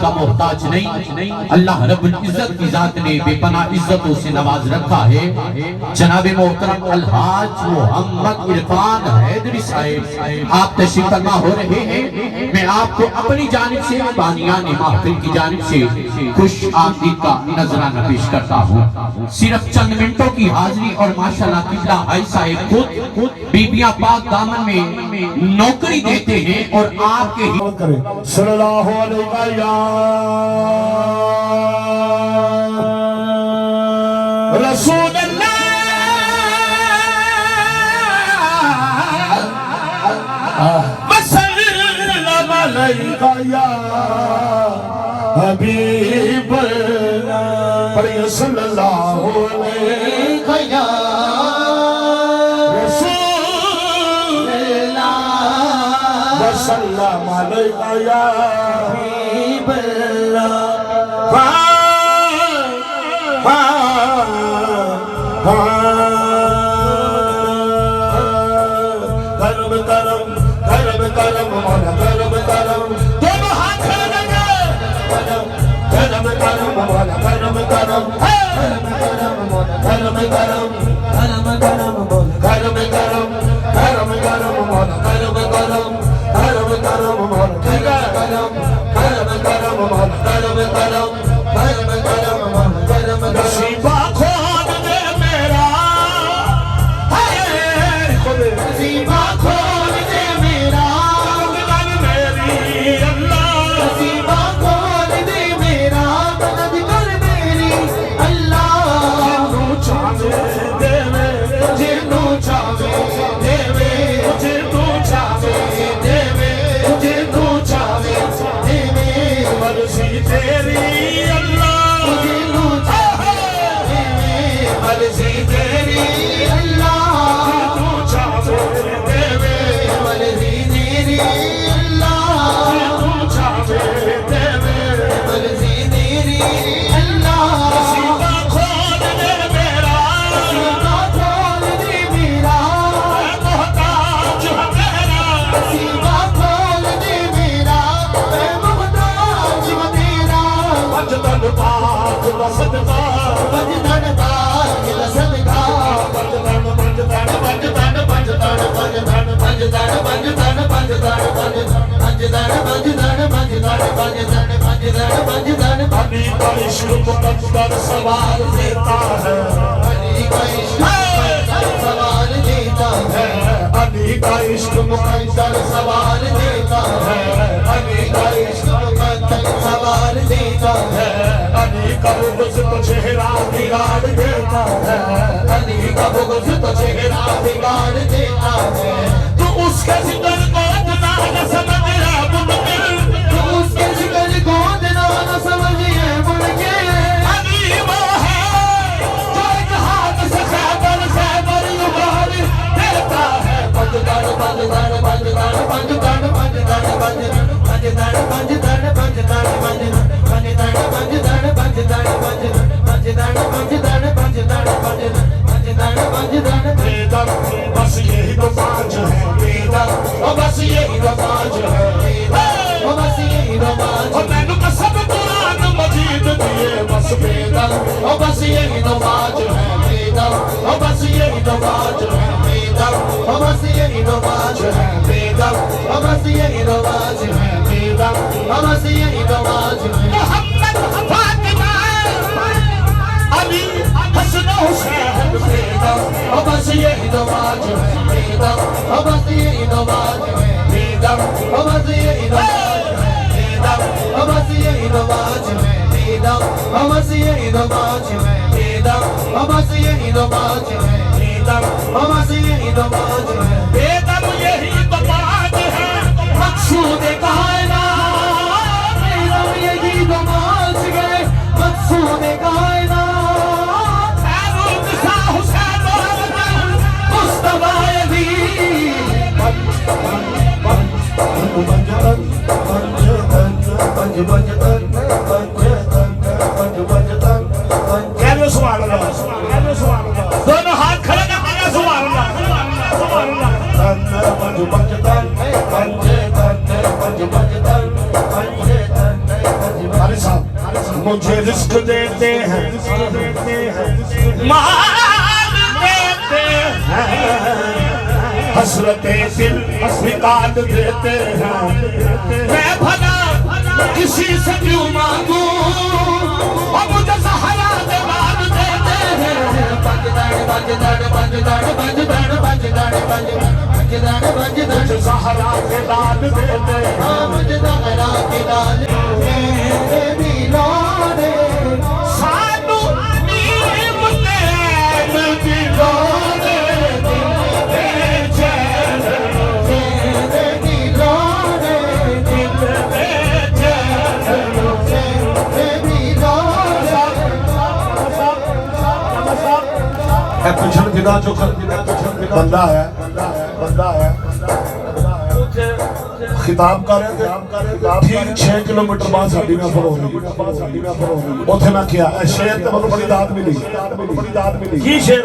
का मोहताज नहीं, अल्लाह रब्बुल इज्जत की जात ने बेपनाह इज्जतों से नवाज रखा है। जनाब मोहतरम अलहाज मोहम्मद इरफान हैदरी साहब आप तशरीफ फरमा हो रहे हैं। मैं आपको अपनी जानिब से बानियाने महफिल की जानिब से खुश आमदीद का नजराना पेश करता हूँ। सिर्फ चंद मिनटों की हाजिरी और माशाल्लाह किबला भाई साहब खुद बीबियां पाक दामन में नौकरी देते हैं और आपके ही करें सल्लल्लाहु अलैहि या रसूल अल्लाह वसल्लम अलैका या हबीब अल्लाह पढ़िए सल्लल्लाहु अलैका या सल्लम अलैका या हबीब अल्लाह। करम करम करम करम मौला करम करम दोनों हाथ लगा करम करम मौला करम करम करम मौला करम करम करम करम मौला करम करम करम करम मौला करम करम करम करम मौला करम करम करम मौला करम करम करम करम मौला करम नसीबा खोल दे मेरा नसीबा खोल दे मेरा मेरी अल्लाह नसीबा खोल दे मेरा मदद कर मेरी अल्लाह जिन्नू चाहे देवे जिन्नू चाहे देवे जिन्नू चाहे देवे जिन्नू चाहे देवे मर्जी तेरी अल्लाह जिन्नू चाहे देवे मर्जी तेरी अल्लाह जिन्नू चाहे देवे मर्जी तेरी अल्लाह जिन्नू चाहे देवे मर्जी तेरी अल्लाह नसीबा खोल दे मेरा नसीबा खोल दे मेरा मोहताज मेरा नसीबा खोल दे मेरा मैं मोहताज तेरा वजदन पाक लसदका वजदन पाक लसदका वजदन वजदन वजदन वजदन वजदन वजदन वजदन वजदन वजदन वजदन वजदन वजदन वजदन वजदन अली का इश्क मुकद्दर सवाल देता है अली का इश्क मुकद्दर सवाल देता है अली का इश्क मुकद्दर सवाल देता है अली का इश्क मुकद्दर सवाल देता है अली का बुग़्ज़ तो चेहरा बिगाड़ देता है अली का बुग़्ज़ तो चेहरा बिगाड़ देता है तो उसके जिगर को इतना न समझिए मुमकिन तो उसके जिगर को इतना न समझिए मुमकिन अली वो है जो एक हाथ से खैबर युगाड़ देता है बजदार बजदार बजदार बजदार बजदार बजदार बजदार बजदार बजदार बजदार बजदार बजदार बजदार बजदार बजदार बजदार बजदार बेदम बस यही तो पाँच है बेदम और बस यही तो पाँच है और बस यही तो पाँच और मैंने कसम कुरान मजीद दिए बस बेदम और बस यही तो पाँच है बेदम और बस यही तो पाँच है बेदम और बस यही तो पाँच है बेदम और बस यही तो पाँच है बेदम और बस यही तो पाँच है मोहम्मद फातिमा अली हसन हुसैन बेदम और बस यही तो पाँच है बेदम और बस यही तो पाँच है बेदम और बस यही तो बेदम और बस यही तो पाँच है बेदम और बस यही तो पाँच है बेदम और बस यही तो पाँच है बेदम और बस यही तो पाँच है बेदम यही तो पाँच है मकसूद कायनात बेदम यही तो पाँच है मकसूद कायनात फारूक शाह हुसैन मुस्तफा अली दोनों हाथ खड़े कर सुभान अल्लाह मुझे रिस्क देते हैं, माल देते हैं, हसरते दिल निकाल देते हैं। मैं भला किसी से क्यों मांगू, और मुझे सहारा दिलाल देते हैं। मुझे सहारा दिलाल देते हैं। सानू नीम नैन दिलाने दे चैन, पिछड़ बिना जो बंदा है खिताब कर रहे थे ठीक 6 किलोमीटर बाद साड़ी में फरो होगी उथे मैं किया शेर ते मैंने बड़ी दात मिली की शेर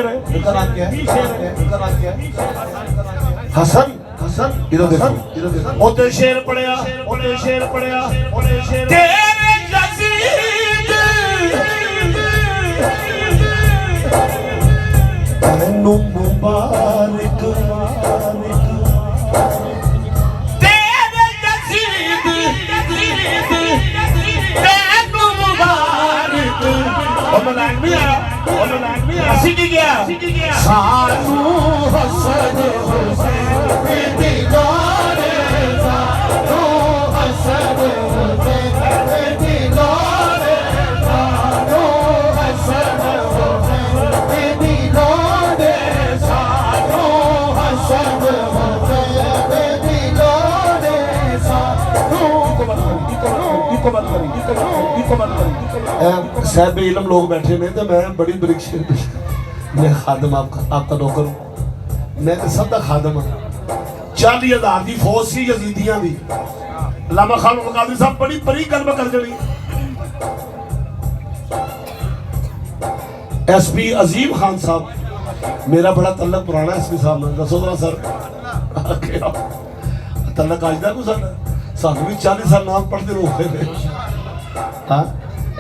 है हसन इधर देखो ओते शेर पढ़िया तेरे यजीद तैनू मुबारक तेरे यजीद तैनू मुबारक। और मलाक भी आया हसी की गया सानू हसन हुसैन दीवाने सानू हसन हुसैन दीवाने सानू हसन हुसैन दीवाने सानू हसन हुसैन दीवाने सानू इको बंद करी साहब इल्म लोग बैठे ने तो मैं बड़ी बड़ी शेर मैं खादम आपका नौकर हूं, मैं तो सब का खादम हाँ। 40,000 की फौज सी यजीदियां दी, अल्लामा खान कादरी साहब बड़ी बड़ी गल कर जड़ी। एसपी अजीम खान साहब मेरा बड़ा तल्लक पुराना एसपी साहब ने दसो जरा सर तल्लक अजदा को सानू भी 40 साल नाम पढ़ते रहो। हाँ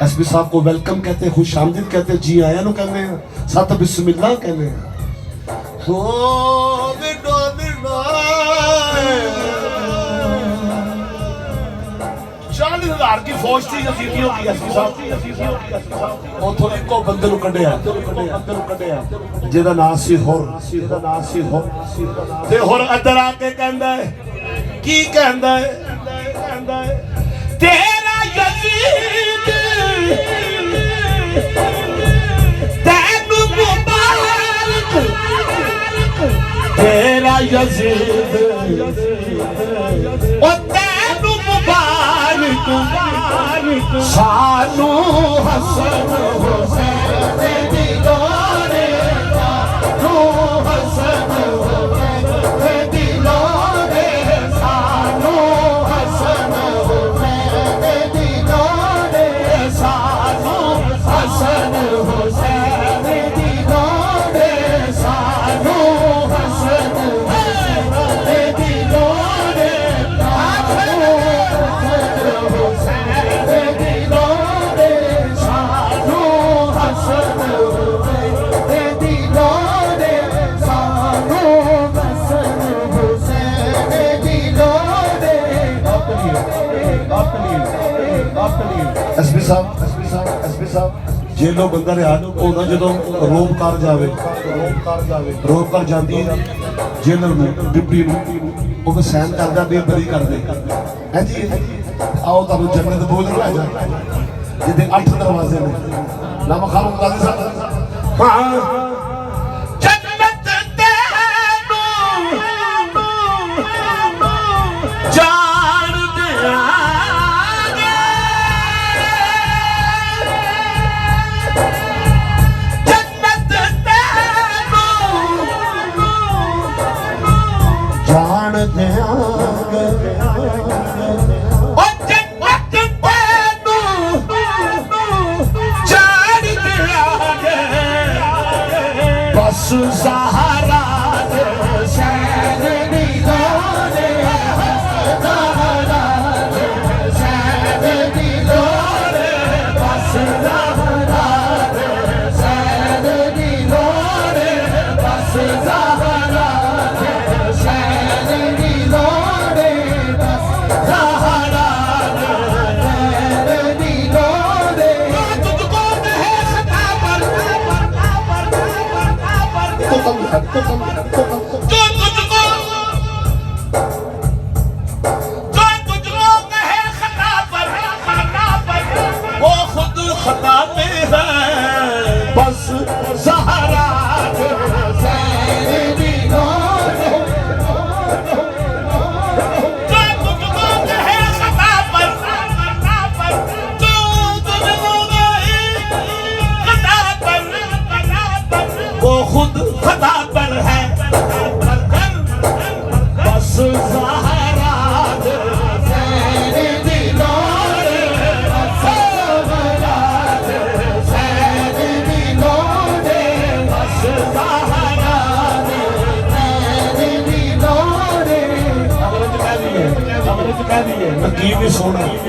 एसपी साहब को वेलकम कहते हैं, खुश आमदीद कहते हैं, जी आया नु कहते हैं, साथ बिस्मिल्लाह कहते हैं। 40,000 की फौज थी यजीदियों की एसपी साहब उथों इको बंदे नु कढिया जेदा नाम सी हुर ते हुर अंदर आके कहंदा है की कहंदा है तेरा यजीद तैनू मुबारक, तेरा यजीद ओ तैनू मुबारक, सानू हसन हुसैन दीवाने सानू हसन हुसैन दीवाने सानू हसन हसन हुसैन दीवाने सानू हसन हुसैन दीवाने हुसैन दीवाने सानू हसन हुसैन दीवाने सानू हसन हुसैन दीवाने। एसपी साहब जेलों बंदा रिहा होना जो रोब कर जाए रोब कर जाती है जेलर डिप्टी वो सहन करता बेबरी कर दे है जी। आओ तुम जन्नत बोझ लै जा जिदे 8 दरवाजे ने नाम खान कादी साहब हाँ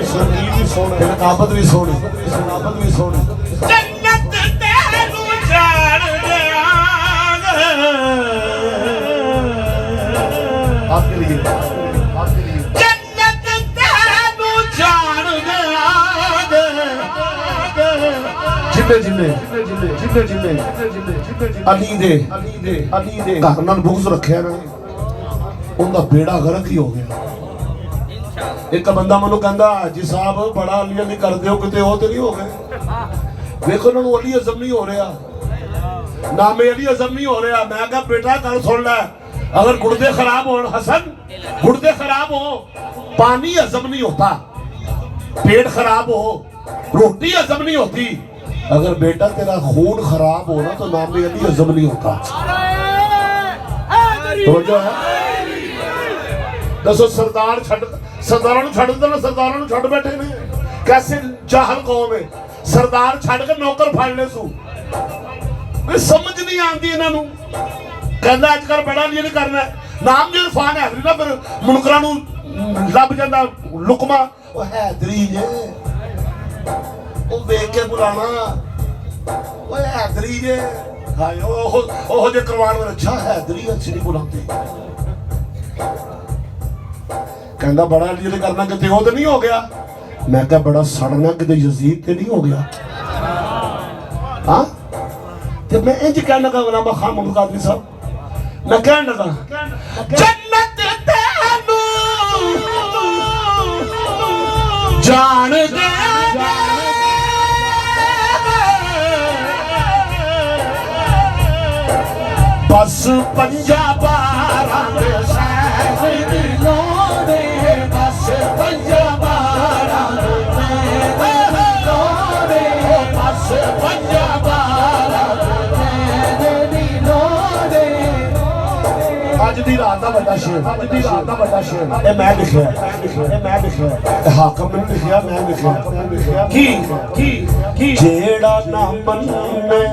संगीत भी सोहना रकाबत भी सोहनी रकाबत भी सोहनी जन्नत तेनू जान दिया आपके लिए जन्नत तेनू जान दिया जिन्ने जिन्ने जिन्ने जिन्ने अली दे घर नाल बुग़्ज़ रखिया ना उनका बेड़ा गर्क ही हो गया एक बंदा मैनू कहंदा जी साहब बड़ा अली अली करदे हो किते वो तो नहीं हो गए देखो उन्होंने अली अज़म नहीं हो रहा नामे अली अज़म नहीं हो रहा मैं कहा बेटा गल सुन लै अगर गुर्दे खराब हो हसन गुर्दे खराब हो पानी हजम नहीं होता पेट खराब हो रोटी हजम नहीं होती अगर बेटा तेरा खून खराब हो ना तो नाम अली हजम नहीं होता तो जो है दसो सरदार सरदारों छड़ देना सरदारों छड़ बैठे ने कैसे जाहल कौम है सरदार छड़ के नौकर फड़ ले सू समझ नहीं आती इन्हों कहना अजकल बड़ा नहीं करना नाम जो इरफान हैदरी ना फिर मुनकरां नूं लभ जांदा लुकमा वो हैदरी जे वो वेख के बुलाना वो हैदरी जे हाय ओह जे करवाण में अच्छा हैदरी अच्छी नहीं बुलाते कहना बड़ा अली करना किते वो तो नहीं हो गया मैं क्या बड़ा सड़ना किते यजीद ते नहीं हो गया हाँ तो मैं इंज कहना का नाम खान मुहम्मद कादरी साहब मैं कहने लगा जन्नत तेनू जान दे बस पंजाबारा दे सैफ दी लोड़े बस पंजाबारा दे लोड़े बस पंजाबारा अज दी रात दा बड़ा शेर अज दी रात दा बड़ा शेर ए मैं लिखिया हाकम ने लिखिया मैं लिखिया की जेड़ा ना मन्ने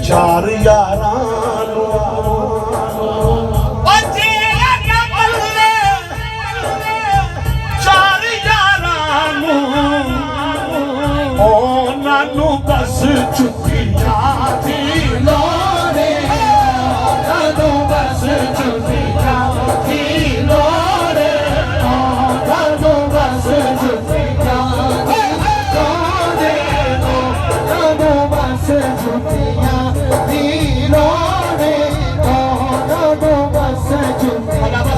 चार यारां नु ओ जेड़ा ना मन्ने चार यारां नु ओ नानू बस छुट्टियां दी लोड़े नानू बस छुट्टियां दी लोड़े नानू बस छुट्टियां दी लोड़े नानू बस छुट्टियां दी लोड़े नानू बस छुट्टियां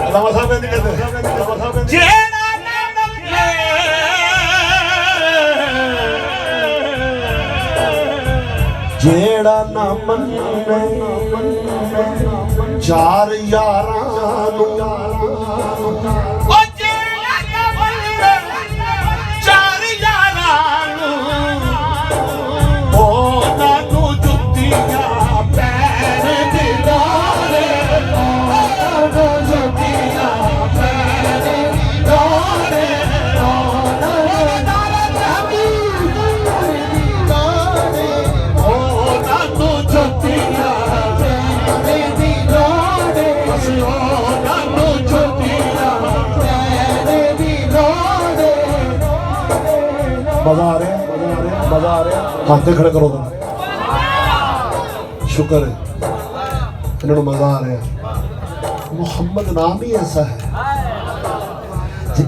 अल्लाह साहब ने कहते जेड़ा जेड़ा ना मन्ने चार यारां नू ओ जेड़ा ना मन्ने चार यारां नू ओ नानू जुत्तियां पैर दी लोड़े नानू जुत्तियां पैर दी लोड़े मजा आ रहा है मजा आ रहा है हाथ खड़े करो शुक्र है इन्होंने मजा आ रहा है मुहम्मद नाम ही ऐसा है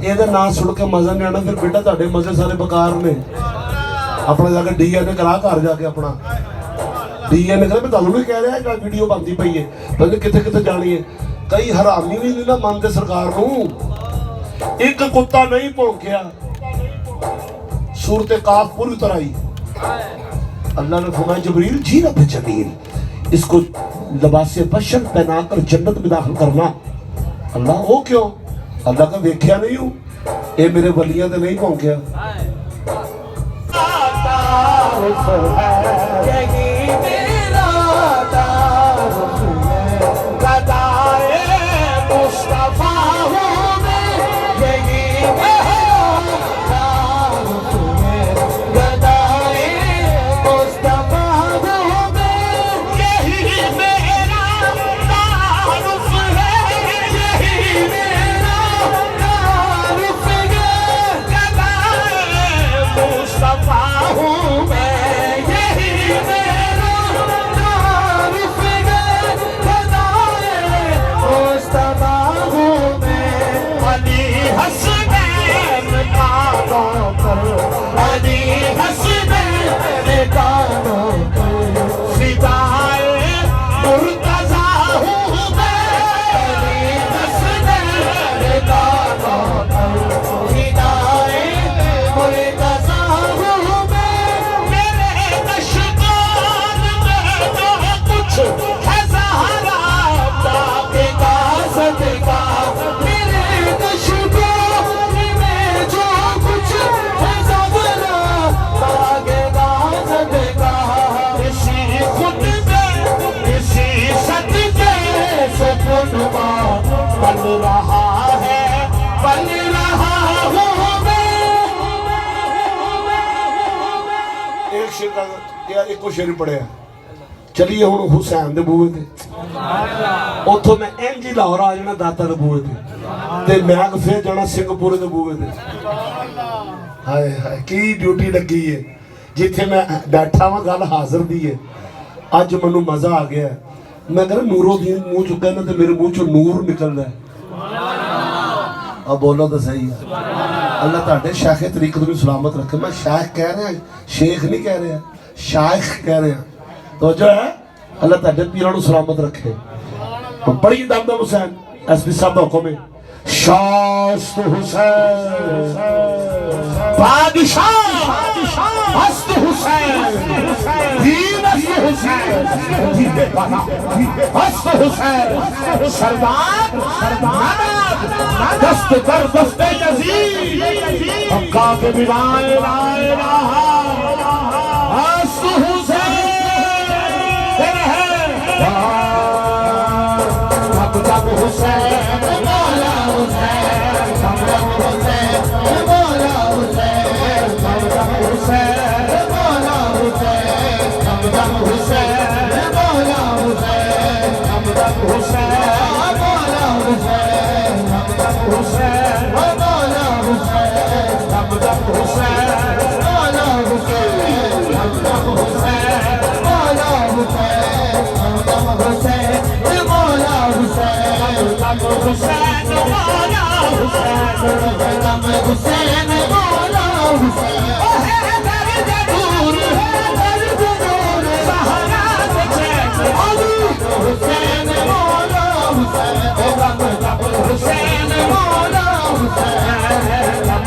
ये नाम सुन के मजा नहीं आना फिर बेटा तुहाडे मजे सारे बेकार ने अपना जाके डीएनए करा घर जाके अपना डीएनए करा मैं तुहानू भी कह रहा है वीडियो बनती पई है पता किथे किथे जानी है कई हरामी भी नहीं ना मानते सरकार नू एक कुत्ता नहीं भौंकिया सूरत काफ पूरी तरह आई अल्लाह ने फरमाया जबरील जी रब जमील इसको लिबासे बशर पहनाकर जन्नत में दाखिल करना अल्लाह वो क्यों अल्लाह का वेख्या नहीं हूं ये मेरे वलियां ते नहीं भौंकिया बन रहा है, बन रहा हूँ मैं। एक शेर का क्या एक को शेर पढ़िया। चलिए हुण हुसैन दे बूहे ते उथों मैं इंज ही लाहौर आ जाना दाता दे बूहे ते मैं फिर जाना सिंगापुर दे बूहे ते। हाय हाय की ड्यूटी लगी है जिथे मैं बैठा वा, गल हाजिर दी है। अज मैनू मजा आ गया। मैं कह नूरोद्दीन मुंह चुका ना तो मेरे मुंह चो नूर निकलदा है। अब बोलो तो सही है। अल्लाह तुहाडे शाखे तरीकत नूं सलामत रखे। मैं शाख कह रहा, शेख नहीं कह रहा, शाख कह रहा। तो जो है अल्लाह तुहाडे पीरां नूं सलामत रखे। बड़ी दमदम हुसैन एसपी साहब का हुक्म है। शास्त हुसैन बादशाह हस्त हुसैन दीनस्त हुसैन हस्त हुसैन सरदार दस्त कर दस्त यजीद हक्का के बिलाए लाए रहा हस्त हुसैन जब हुसैन मौला हुसैन जब हुसैन मौला हुसैन जब हुसैन मौला हुसैन जब हुसैन मौला हुसैन जब हुसैन मौला हुसैन जब हुसैन मौला हुसैन जब हुसैन मौला हुसैन जब हुसैन मौला हुसैन जब हुसैन मौला हुसैन जब हुसैन मौला हुसैन जब हुसैन मौला हुसैन है दर्द दूर है दर्द दूर सहारा से चैन हुसैन मौला हुसैन जब हुसैन मौला हुसैन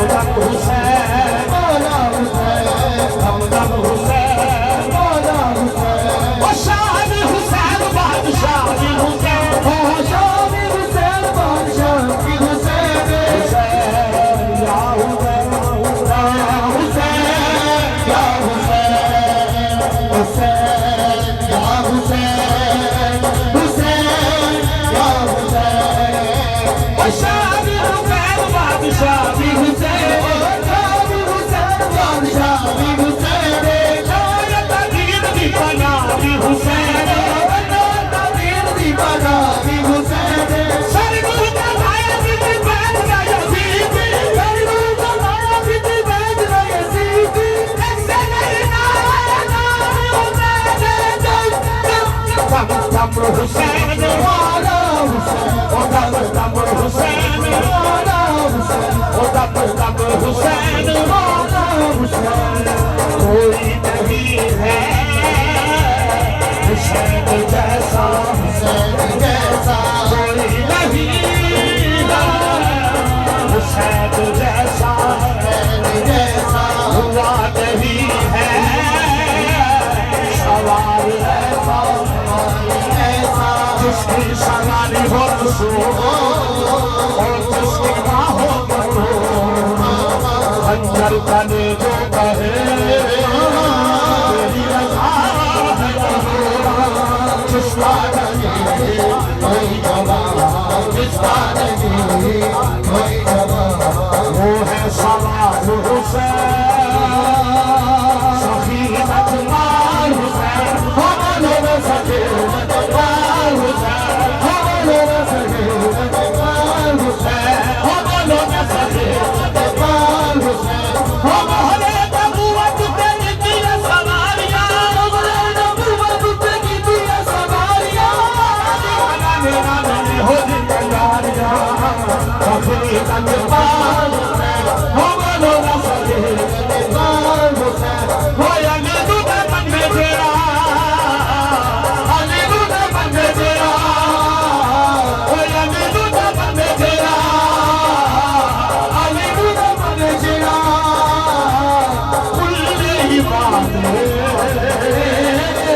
जब हुसैन मौला हुसैन जब हुसैन मौला हुसैन ओ शाह हुसैन बादशाह हुसैन ओ शाह हुसैन बादशाह हुसैन हुसैन या हुसैन या हुसैन हुसैन या हुसैन हुसैन या हुसैन ओ शाह हुसैन बादशाह हुसैन ओ शाह हुसैन बादशाह हुसैन शायद दीन दी बना हुसैन दीन दी बना हुसैन सरगुरु का माया बिच बैठ ना यजीद सरगुरु का माया बिच बैठ ना यजीद ऐसे नहीं ना हुसैन हुसैन वाला हुसैन ओ दम हुसैन वाला हुसैन ओ दम हुसैन वाला हुसैन कोई नहीं है हुसैन जैसा हुसैन जैसा कोई नहीं है हुसैन जैसा हुसैन जैसा हुआ नहीं है सवार ऐसा जिसकी सवारी हो रसूल और जिसकी बाहों पर खंजर तने जो कहे तेरी रज़ा है जिसका नहीं कोई जवाब जिसका नहीं कोई जवाब वो है सवार हुसैन सखीनत माल हुसैन हमारे में सकीनत माल हुसैन हमारे में सकीनत माल हुसैन हमारे में सकीनत माल हुसैन हमारे नबूवत पे नीति सवारियां हमारे नबूवत पे नीति सवारियां मेरा नहीं हो जी यारियां सकीनत माल हुसैन हमारे में सकीनत माल हुसैन हो अली दूध बन तेरा अली दूध बन तेरा हो अली दूध बन तेरा अली दूध बन तेरा कुल्ले ही बातें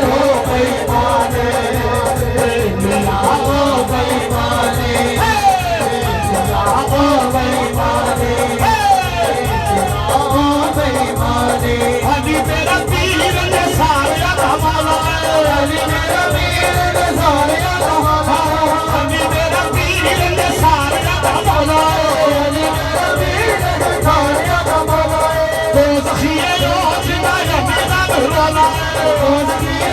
हो गई माने मिला हो गई माने मिला हो गई माने हो गई माने अली मेरा पीर ने सारिया हमारा अली मेरा पीर ने सारिया हमारा अली मेरा पीर ने उसकी